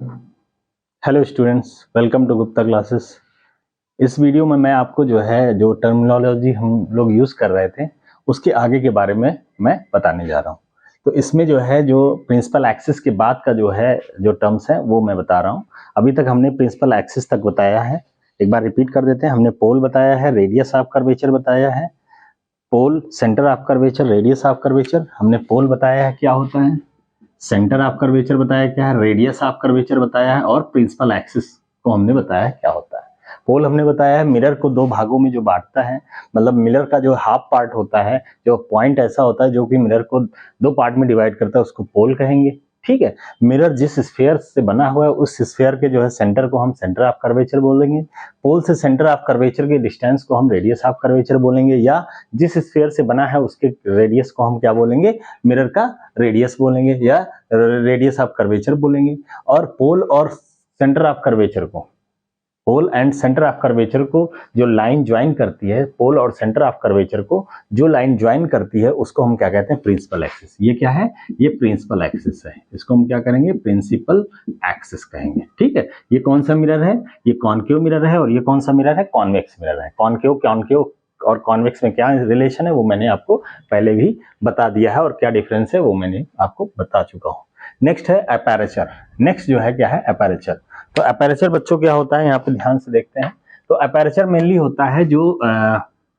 Hello students, welcome to Gupta classes. इस video में मैं आपको जो टर्मिनोलॉजी हम लोग यूज़ कर रहे थे उसके आगे के बारे में मैं बताने जा रहा हूँ। तो इसमें जो प्रिंसिपल एक्सिस के बाद का जो टर्म्स है वो मैं बता रहा हूँ। अभी तक हमने प्रिंसिपल एक्सिस तक बताया है। एक बार रिपीट कर देते हैं। हमने पोल बताया है, रेडियस ऑफ कर्वेचर बताया है, pole, centre of curvature, radius of curvature. हमने पोल बताया है क्या होता है, सेंटर ऑफ कर्वेचर बताया क्या है, रेडियस ऑफ कर्वेचर बताया है, और प्रिंसिपल एक्सिस को हमने बताया क्या होता है। पोल हमने बताया है मिरर को दो भागों में जो बांटता है, मतलब मिरर का जो हाफ पार्ट होता है, जो पॉइंट ऐसा होता है जो कि मिरर को दो पार्ट में डिवाइड करता है, उसको पोल कहेंगे। ठीक है। मिरर जिस स्फीयर से बना हुआ है उस स्फीयर के सेंटर को हम सेंटर ऑफ कर्वेचर बोलेंगे। पोल से सेंटर ऑफ कर्वेचर के डिस्टेंस को हम रेडियस ऑफ कर्वेचर बोलेंगे, या जिस स्फीयर से बना है उसके रेडियस को हम क्या बोलेंगे, मिरर का रेडियस बोलेंगे या रेडियस ऑफ कर्वेचर बोलेंगे। और पोल और सेंटर ऑफ कर्वेचर को, pole and centre of curvature को जो लाइन ज्वाइन करती है, पोल और सेंटर ऑफ कर्वेचर को जो लाइन ज्वाइन करती है उसको हम क्या कहते हैं, प्रिंसिपल एक्सिस। ये क्या है, ये प्रिंसिपल एक्सिस है। इसको हम क्या करेंगे, प्रिंसिपल एक्सिस कहेंगे। ठीक है। ये कौन सा मिरर है, ये कॉनकेव मिरर है, और ये कौन सा मिरर है, कॉन्वेक्स मिरर है। कॉनकेव और कॉन्वेक्स में क्या रिलेशन है वो मैंने आपको पहले भी बता दिया है, और क्या डिफरेंस है वो मैंने आपको बता चुका हूँ। नेक्स्ट है अपर्चर। नेक्स्ट जो है क्या है, अपर्चर। तो अपर्चर बच्चों क्या होता है, यहाँ पे ध्यान से देखते हैं। तो अपर्चर मेनली होता है जो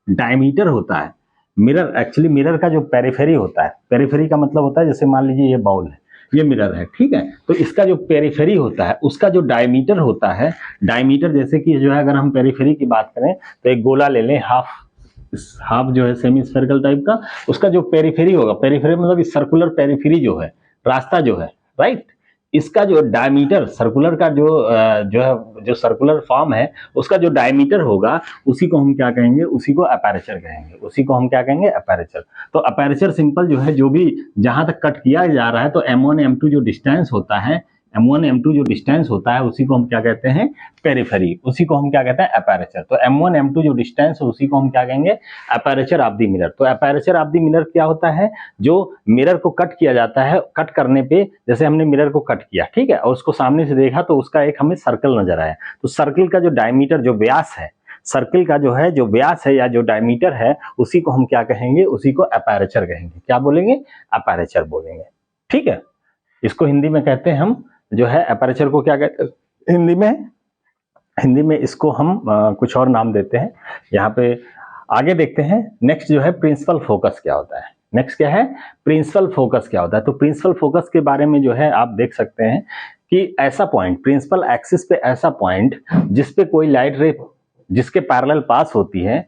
डायमीटर होता है मिरर, एक्चुअली मिरर का जो पेरिफेरी होता है, पेरिफेरी का मतलब होता है जैसे मान लीजिए ये बाउल है, ये मिरर है, ठीक है। तो इसका जो पेरिफेरी होता है उसका जो डायमीटर होता है, डायमीटर जैसे कि जो है अगर हम पेरिफेरी की बात करें तो एक गोला ले लें, हाफ जो है सेमी स्फेरिकल टाइप का, उसका जो पेरिफेरी होगा, पेरिफेरी मतलब सर्कुलर पेरिफेरी जो है, रास्ता जो है, राइट, इसका जो डायमीटर सर्कुलर का जो सर्कुलर फॉर्म है उसका जो डायमीटर होगा उसी को हम क्या कहेंगे, उसी को अपर्चर कहेंगे। उसी को हम क्या कहेंगे, अपर्चर। तो अपर्चर सिंपल जो है, जो भी जहां तक कट किया जा रहा है, तो M1 M2 जो डिस्टेंस होता है, M1 M2 जो डिस्टेंस होता है उसी को हम क्या कहते हैं, पेरिफेरी। उसी को हम क्या कहते हैं, अपर्चर। तो M1 M2 जो डिस्टेंस है उसी को हम क्या कहेंगे, अपर्चर ऑफ द मिरर। तो अपर्चर ऑफ द मिरर क्या होता है, जो मिरर को कट किया जाता है, कट करने पे जैसे हमने मिरर को कट किया, ठीक है, और उसको सामने से देखा तो उसका एक हमें सर्कल नजर आया, तो सर्कल का जो डायमीटर, जो व्यास है, सर्कल का जो व्यास है या जो डायमीटर है उसी को हम क्या कहेंगे, उसी को अपर्चर कहेंगे। क्या बोलेंगे, अपर्चर बोलेंगे। ठीक है। इसको हिंदी में कहते हैं हम जो है अपर्चर को क्या कहते हैं हिंदी में इसको हम कुछ और नाम देते हैं। यहाँ पे आगे देखते हैं। नेक्स्ट जो है प्रिंसिपल फोकस क्या होता है। नेक्स्ट क्या है, प्रिंसिपल फोकस क्या होता है। तो प्रिंसिपल फोकस के बारे में जो है आप देख सकते हैं कि ऐसा पॉइंट, प्रिंसिपल एक्सिस पे ऐसा पॉइंट जिसपे कोई लाइट रे जिसके पैरेलल पास होती है,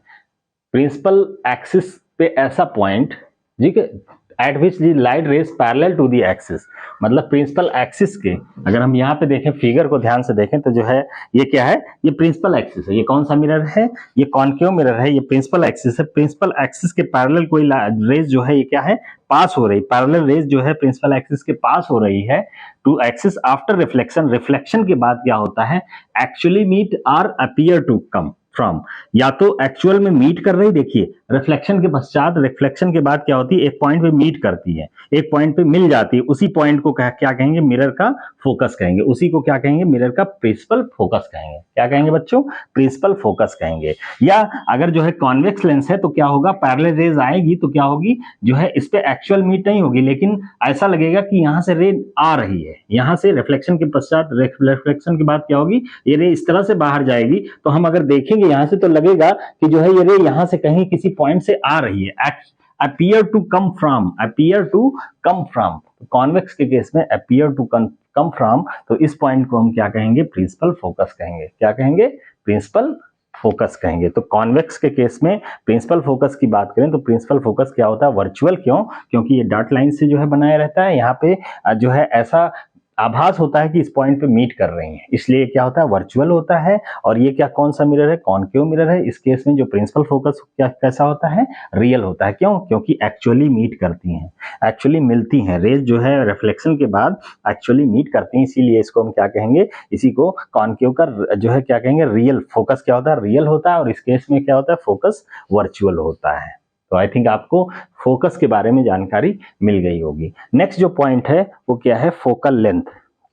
प्रिंसिपल एक्सिस पे ऐसा पॉइंट, ठीक है, at which the light rays parallel to the axis, मतलब प्रिंसिपल एक्सिस के, अगर हम यहाँ पे देखें, फिगर को ध्यान से देखें तो जो है ये क्या है, ये प्रिंसिपल एक्सिस है। ये कौन सा मिरर है, ये कॉनकेव मिरर है, ये प्रिंसिपल एक्सिस है। प्रिंसिपल एक्सिस के पैरेलल कोई रेज जो है ये क्या है, पास हो रही, पैरेलल रेज जो है प्रिंसिपल एक्सिस के पास हो रही है to axis after reflection. Reflection के बाद क्या होता है, actually meet or appear to come from, या तो एक्चुअल में मीट कर रही, देखिए रिफ्लेक्शन के पश्चात, रिफ्लेक्शन के बाद क्या होती है, एक पॉइंट पे मीट करती है, एक पॉइंट पे मिल जाती है, उसी पॉइंट को क्या कहेंगे, मिरर का फोकस कहेंगे। उसी को क्या कहेंगे, मिरर का प्रिंसिपल फोकस कहेंगे। क्या कहेंगे बच्चों, प्रिंसिपल फोकस कहेंगे। या अगर जो है कॉन्वेक्स लेंस है तो क्या होगा, पैरेलल रेज आएगी तो क्या होगी, जो है इस पे एक्चुअल मीट नहीं होगी, लेकिन ऐसा लगेगा कि यहां से रे आ रही है, यहां से रिफ्लेक्शन के पश्चात, रिफ्लेक्शन के बाद क्या होगी, ये रे इस तरह से बाहर जाएगी, तो हम अगर देखेंगे यहां से तो लगेगा कि जो है ये रे यहां से कहीं किसी पॉइंट से आ रही है। Appear to come from, appear to come from. Convex के केस में अपीयर टू कम फ्रॉम, तो इस पॉइंट को हम क्या कहेंगे, प्रिंसिपल फोकस कहेंगे। क्या कहेंगे, प्रिंसिपल फोकस कहेंगे। तो कॉन्वेक्स के केस में प्रिंसिपल फोकस की बात करें तो प्रिंसिपल फोकस क्या होता है, वर्चुअल। क्यों, क्योंकि ये डॉट लाइन से जो है बनाया रहता है, यहाँ पे जो है ऐसा आभास होता है कि इस पॉइंट पे मीट कर रही हैं, इसलिए क्या होता है, वर्चुअल होता है। और ये क्या, कौन सा मिरर है, कॉनकेव मिरर है। इस केस में जो प्रिंसिपल फोकस क्या कैसा होता है, रियल होता है। क्यों, क्योंकि एक्चुअली मीट करती हैं, एक्चुअली मिलती हैं, रेज जो है रिफ्लेक्शन के बाद एक्चुअली मीट करती हैं, इसीलिए इसको हम क्या कहेंगे, इसी को कॉनकेव का जो है क्या कहेंगे, रियल फोकस क्या होता है, रियल होता है। और इस केस में क्या होता है, फोकस वर्चुअल होता है। तो आई थिंक आपको फोकस के बारे में जानकारी मिल गई होगी। नेक्स्ट जो पॉइंट है वो क्या है, फोकल लेंथ।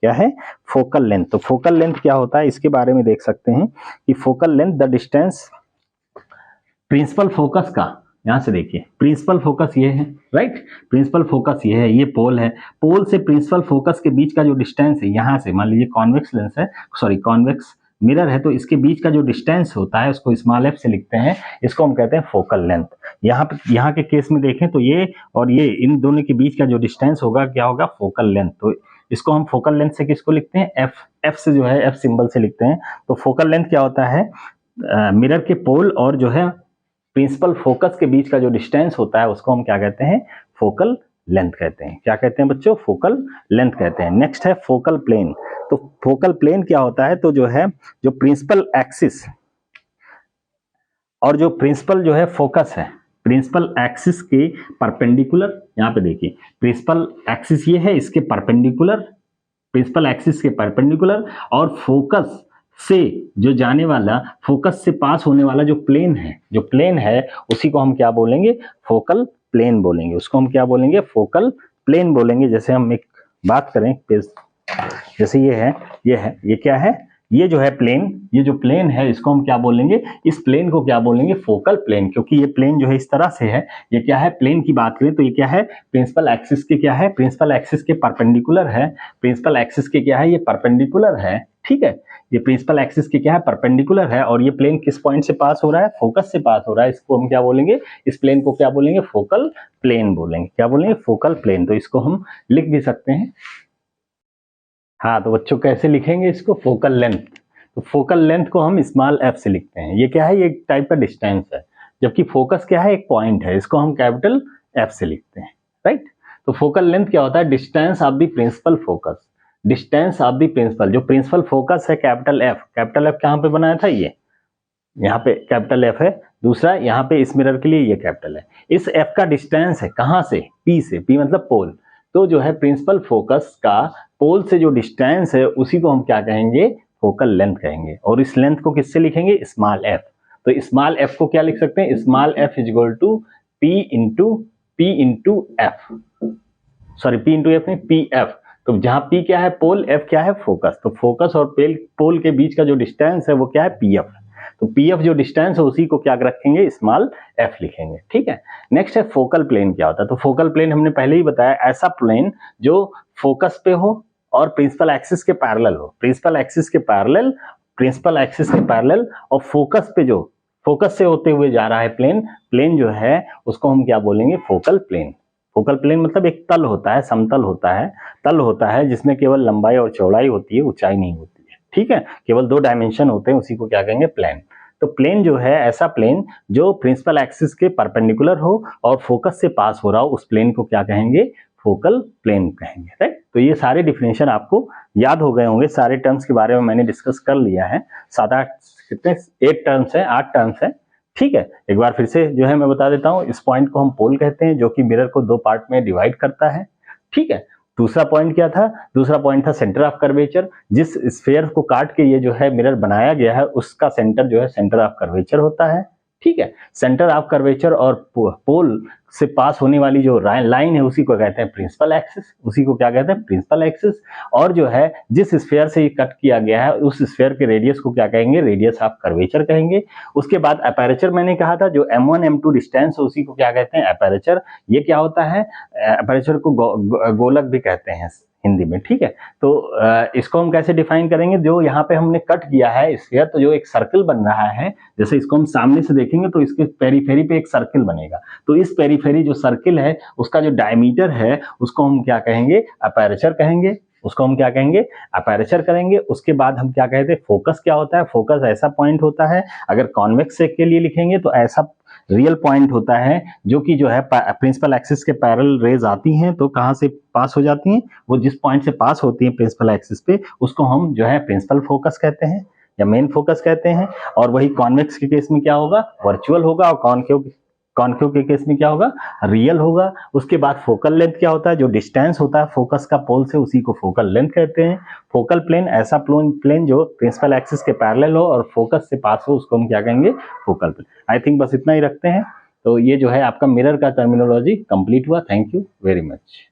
क्या है, फोकल लेंथ। तो फोकल लेंथ क्या होता है इसके बारे में देख सकते हैं कि focal length the distance principal focus का, यहां से देखिए प्रिंसिपल फोकस ये है, राइट, प्रिंसिपल फोकस ये है, ये पोल है, पोल से प्रिंसिपल फोकस के बीच का जो डिस्टेंस है, यहां से मान लीजिए कॉन्वेक्स लेंस है, सॉरी कॉन्वेक्स मिरर है, तो इसके बीच का जो डिस्टेंस होता है उसको स्मॉल एफ से लिखते हैं, इसको हम कहते हैं फोकल लेंथ। यहाँ के केस में देखें तो ये और ये इन दोनों के बीच का जो डिस्टेंस होगा क्या होगा, फोकल लेंथ। तो इसको हम फोकल लेंथ से किसको लिखते हैं, एफ से जो है एफ सिंबल से लिखते हैं। तो फोकल लेंथ क्या होता है, मिरर के पोल और जो है प्रिंसिपल फोकस के बीच का जो डिस्टेंस होता है उसको हम क्या कहते हैं, फोकल लेंथ कहते हैं। क्या कहते हैं बच्चों, फोकल लेंथ कहते हैं। नेक्स्ट है फोकल प्लेन। तो फोकल प्लेन क्या होता है, तो जो है जो प्रिंसिपल एक्सिस और जो प्रिंसिपल जो है फोकस है, प्रिंसिपल एक्सिस के परपेंडिकुलर, यहाँ पे देखिए प्रिंसिपल एक्सिस ये है, इसके परपेंडिकुलर, प्रिंसिपल एक्सिस के परपेंडिकुलर और फोकस से जो जाने वाला, फोकस से पास होने वाला जो प्लेन है उसी को हम क्या बोलेंगे, फोकल प्लेन बोलेंगे। उसको हम क्या बोलेंगे, फोकल प्लेन बोलेंगे। जैसे हम एक बात करें, जैसे ये क्या है, ये जो है प्लेन, ये जो प्लेन है इसको हम क्या बोलेंगे, इस प्लेन को क्या बोलेंगे, फोकल प्लेन, क्योंकि ये प्लेन जो है इस तरह से है। ये क्या है, प्लेन की बात करें तो ये क्या है, प्रिंसिपल एक्सिस के क्या है, प्रिंसिपल एक्सिस के परपेंडिकुलर है, प्रिंसिपल एक्सिस के क्या है, ये परपेंडिकुलर है, ठीक है, ये प्रिंसिपल एक्सिस के क्या है, परपेंडिकुलर है, और ये प्लेन किस पॉइंट से पास हो रहा है, फोकस से पास हो रहा है। इसको हम क्या बोलेंगे, इस प्लेन को क्या बोलेंगे, फोकल प्लेन बोलेंगे। क्या बोलेंगे, फोकल प्लेन। तो इसको हम लिख भी सकते हैं। हाँ, तो बच्चों कैसे लिखेंगे इसको, फोकल लेंथ। तो फोकल लेंथ को हम स्मॉल एफ से लिखते हैं। ये क्या है, ये एक टाइप का डिस्टेंस है, जबकि फोकस क्या है, एक पॉइंट है, इसको हम कैपिटल एफ से लिखते हैं, राइट। तो फोकल लेंथ क्या होता है, distance of the principal focus, distance of the principal, जो प्रिंसिपल फोकस है कैपिटल एफ कहाँ पे बनाया था, ये यहाँ पे कैपिटल एफ है, दूसरा यहाँ पे इस मिरर के लिए ये कैपिटल है। इस एफ का डिस्टेंस है कहाँ से, पी से, पी मतलब पोल। तो जो है प्रिंसिपल फोकस का पोल से जो डिस्टेंस है उसी को हम क्या कहेंगे, फोकल लेंथ कहेंगे। और इस लेंथ को किससे लिखेंगे, स्मॉल एफ। तो स्मॉल एफ को क्या लिख सकते हैं, small F is equal to P into F, sorry P into F नहीं, पी एफ। तो जहां पी क्या है, पोल, एफ क्या है, फोकस। तो फोकस और पोल के बीच का जो डिस्टेंस है वो क्या है, पी एफ। तो पी एफ जो डिस्टेंस है उसी को क्या रखेंगे, स्मॉल एफ लिखेंगे, ठीक है। नेक्स्ट है फोकल प्लेन। क्या होता है, तो फोकल प्लेन हमने पहले ही बताया, ऐसा प्लेन जो फोकस पे हो और प्रिंसिपल एक्सिस के पैरेलल हो, प्रिंसिपल एक्सिस के पैरेलल और फोकस पे, जो फोकस से होते हुए जा रहा है प्लेन जो है उसको हम क्या बोलेंगे, फोकल प्लेन। फोकल प्लेन मतलब एक तल होता है, समतल होता है जिसमें केवल लंबाई और चौड़ाई होती है, ऊंचाई नहीं होती है, ठीक है, केवल 2 डायमेंशन होते हैं, उसी को क्या कहेंगे, प्लेन। तो प्लेन जो है ऐसा प्लेन जो प्रिंसिपल एक्सिस के परपेंडिकुलर हो और फोकस से पास हो रहा हो, उस प्लेन को क्या कहेंगे, फोकल प्लेन कहेंगे, राइट। तो ये सारे डिफिनेशन आपको याद हो गए होंगे, सारे टर्म्स के बारे में मैंने डिस्कस कर लिया है। 8 टर्म्स है, ठीक है। एक बार फिर से जो है मैं बता देता हूँ, इस पॉइंट को हम पोल कहते हैं, जो कि मिरर को 2 पार्ट में डिवाइड करता है, ठीक है। दूसरा पॉइंट क्या था, दूसरा पॉइंट था सेंटर ऑफ कर्वेचर। जिस स्फीयर को काट के ये जो है मिरर बनाया गया है उसका सेंटर जो है सेंटर ऑफ कर्वेचर होता है, ठीक है। सेंटर ऑफ कर्वेचर और पोल से पास होने वाली जो लाइन है उसी को कहते हैं प्रिंसिपल एक्सिस, उसी को क्या कहते हैं, प्रिंसिपल एक्सिस। और जो है जिस स्फीयर से ये कट किया गया है उस स्फीयर के रेडियस को क्या कहेंगे, रेडियस ऑफ कर्वेचर कहेंगे। उसके बाद अपर्चर मैंने कहा था, जो M1 M2 डिस्टेंस है उसी को क्या कहते हैं, अपर्चर। ये क्या होता है, अपर्चर को गोलक भी कहते हैं हिंदी में, ठीक है। तो इसको हम कैसे डिफाइन करेंगे, जो यहाँ पे हमने कट किया है स्फीयर, तो जो एक सर्कल बन रहा है, जैसे इसको हम सामने से देखेंगे तो इसके पेरीफेरी पे एक सर्कल बनेगा। तो इस पेरीफेरी जो सर्कल है उसका जो डायमीटर है उसको हम क्या कहेंगे, अपर्चर कहेंगे, उसको हम क्या कहेंगे, अपर्चर करेंगे। उसके बाद हम क्या कहते हैं, फोकस क्या होता है, फोकस ऐसा पॉइंट होता है, अगर कॉन्वेक्स के लिए लिखेंगे तो ऐसा रियल पॉइंट होता है जो कि जो है प्रिंसिपल एक्सिस के पैरेलल रेज आती हैं तो कहां से पास हो जाती हैं, वो जिस पॉइंट से पास होती हैं प्रिंसिपल एक्सिस पे उसको हम जो है प्रिंसिपल फोकस कहते हैं या मेन फोकस कहते हैं। और वही कॉन्वेक्स के केस में क्या होगा, वर्चुअल होगा, और कॉन्केव के केस में क्या होगा, रियल होगा। उसके बाद फोकल लेंथ क्या होता है, जो डिस्टेंस होता है फोकस का पोल से उसी को फोकल लेंथ कहते हैं। फोकल प्लेन ऐसा प्लेन जो प्रिंसिपल एक्सिस के पैरेलल हो और फोकस से पास हो उसको हम क्या कहेंगे, फोकल प्लेन। आई थिंक बस इतना ही रखते हैं। तो ये जो है आपका मिरर का टर्मिनोलॉजी कंप्लीट हुआ। Thank you very much.